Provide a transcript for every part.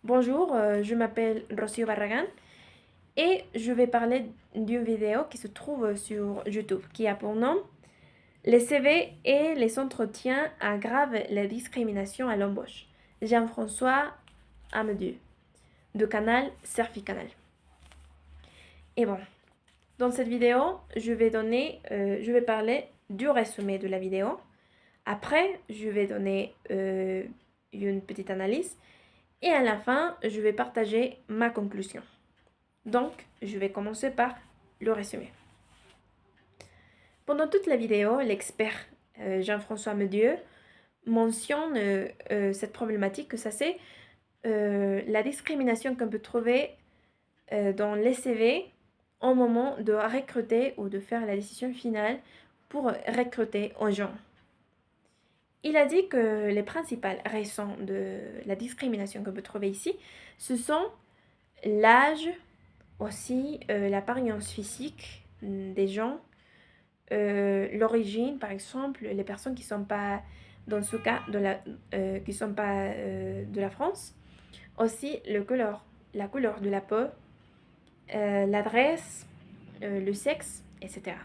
Bonjour, je m'appelle Rocio Barragan et je vais parler d'une vidéo qui se trouve sur YouTube qui a pour nom Les CV et les entretiens aggravent la discrimination à l'embauche. Jean-François Amedieu de canal Serfi Canal. Et bon, dans cette vidéo, je vais parler du résumé de la vidéo. Après, je vais donner une petite analyse et à la fin, je vais partager ma conclusion. Donc, je vais commencer par le résumé. Pendant toute la vidéo, l'expert Jean-François Medieux mentionne cette problématique que ça c'est la discrimination qu'on peut trouver dans les CV au moment de recruter ou de faire la décision finale pour recruter un gens. Il a dit que les principales raisons de la discrimination qu'on peut trouver ici, ce sont l'âge, aussi l'apparence physique des gens, l'origine, par exemple, les personnes qui ne sont pas, dans ce cas, qui sont pas de la France, aussi la couleur de la peau, l'adresse, le sexe, etc.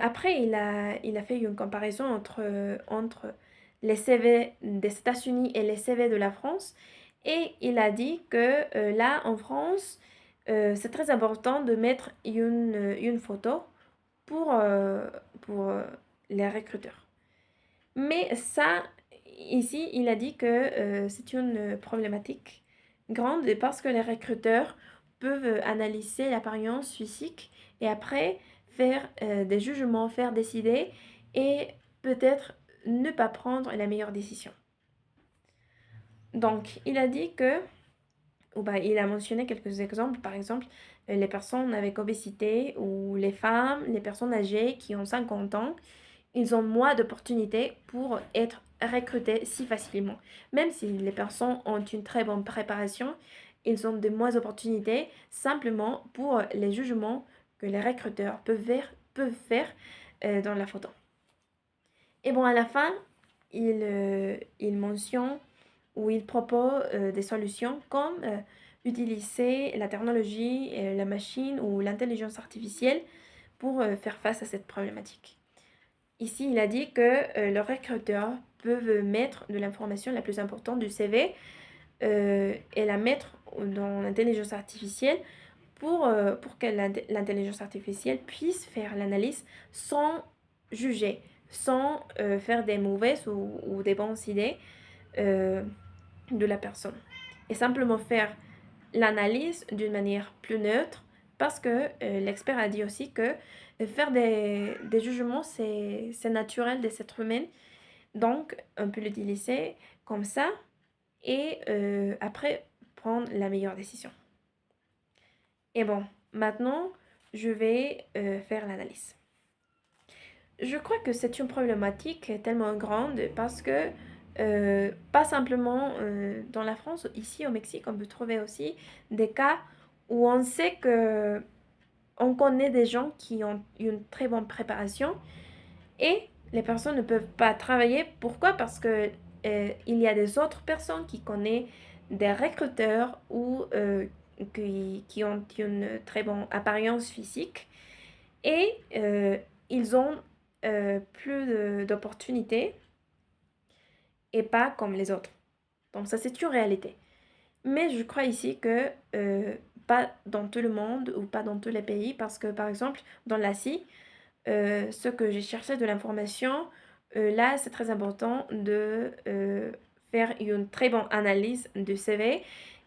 Après, il a fait une comparaison entre les CV des États-Unis et les CV de la France. Et il a dit que là, en France, c'est très important de mettre une photo pour les recruteurs. Mais ça, ici, il a dit que c'est une problématique grande parce que les recruteurs peuvent analyser l'apparence physique et après faire des jugements, faire décider et peut-être ne pas prendre la meilleure décision. Donc, il a dit que, il a mentionné quelques exemples, par exemple, les personnes avec obésité ou les femmes, les personnes âgées qui ont 50 ans, ils ont moins d'opportunités pour être recrutés si facilement. Même si les personnes ont une très bonne préparation, ils ont de moins d'opportunités simplement pour les jugements que les recruteurs peuvent faire dans la photo. Et bon, à la fin, il mentionne ou il propose des solutions comme utiliser la technologie, la machine ou l'intelligence artificielle pour faire face à cette problématique. Ici, il a dit que le recruteur peut mettre de l'information la plus importante du CV et la mettre dans l'intelligence artificielle pour que l'intelligence artificielle puisse faire l'analyse sans juger, sans faire des mauvaises ou des bonnes idées de la personne. Et simplement faire l'analyse d'une manière plus neutre parce que l'expert a dit aussi que faire des jugements, c'est naturel des êtres humains. Donc, on peut l'utiliser comme ça et après prendre la meilleure décision. Et bon, maintenant, je vais faire l'analyse. Je crois que c'est une problématique tellement grande parce que pas simplement dans la France, ici au Mexique, on peut trouver aussi des cas où on sait que on connaît des gens qui ont une très bonne préparation et les personnes ne peuvent pas travailler. Pourquoi? Parce que il y a des autres personnes qui connaissent des recruteurs ou qui ont une très bonne apparence physique et ils ont plus d'opportunités et pas comme les autres. Donc ça, c'est une réalité. Mais je crois ici que pas dans tout le monde ou pas dans tous les pays parce que, par exemple, dans l'Asie, ce que j'ai cherché de l'information, là, c'est très important de faire une très bonne analyse du CV.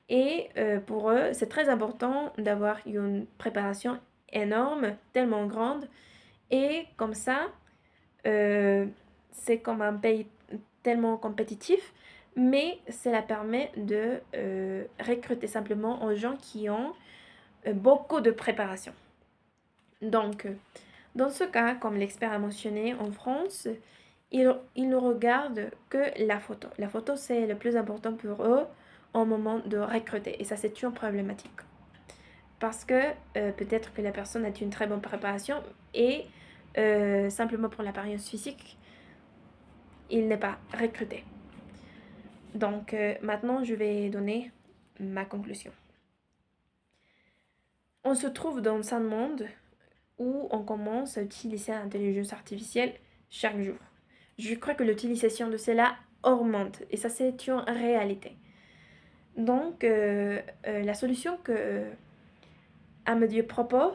Et pour eux, c'est très important d'avoir une préparation énorme, tellement grande. Et comme ça, c'est comme un pays tellement compétitif, mais cela permet de recruter simplement aux gens qui ont beaucoup de préparation. Donc, dans ce cas, comme l'expert a mentionné en France, ils ne regardent que la photo. La photo, c'est le plus important pour eux au moment de recruter. Et ça, c'est une problématique. Parce que peut-être que la personne a une très bonne préparation et simplement pour l'apparence physique, il n'est pas recruté. Donc, maintenant, je vais donner ma conclusion. On se trouve dans un monde où on commence à utiliser l'intelligence artificielle chaque jour. Je crois que l'utilisation de cela augmente et ça c'est une réalité. Donc la solution que Amedieu propose,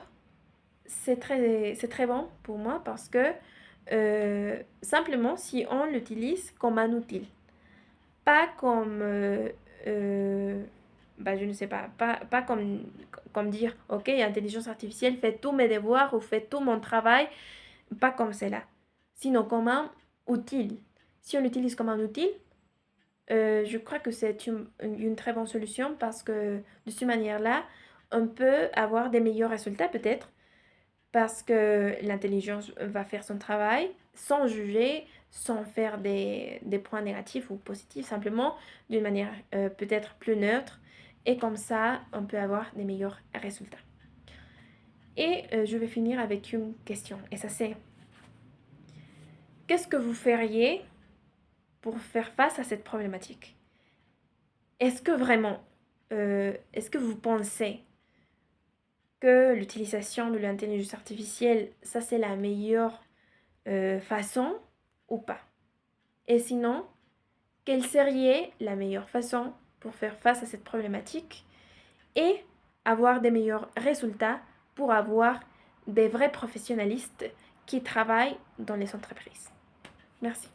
c'est très bon pour moi parce que simplement si on l'utilise comme un outil, pas comme je ne sais pas comme dire, ok, intelligence artificielle fait tous mes devoirs ou fait tout mon travail, pas comme cela, sinon comme un outil. Si on l'utilise comme un outil, je crois que c'est une très bonne solution parce que de cette manière-là, on peut avoir des meilleurs résultats peut-être parce que l'intelligence va faire son travail sans juger, sans faire des points négatifs ou positifs, simplement d'une manière peut-être plus neutre. Et comme ça, on peut avoir des meilleurs résultats. Et je vais finir avec une question. Et ça c'est, qu'est-ce que vous feriez pour faire face à cette problématique? Est-ce que vraiment, est-ce que vous pensez que l'utilisation de l'intelligence artificielle, ça c'est la meilleure façon ou pas? Et sinon, quelle serait la meilleure façon pour faire face à cette problématique et avoir des meilleurs résultats pour avoir des vrais professionnalistes qui travaillent dans les entreprises? Merci.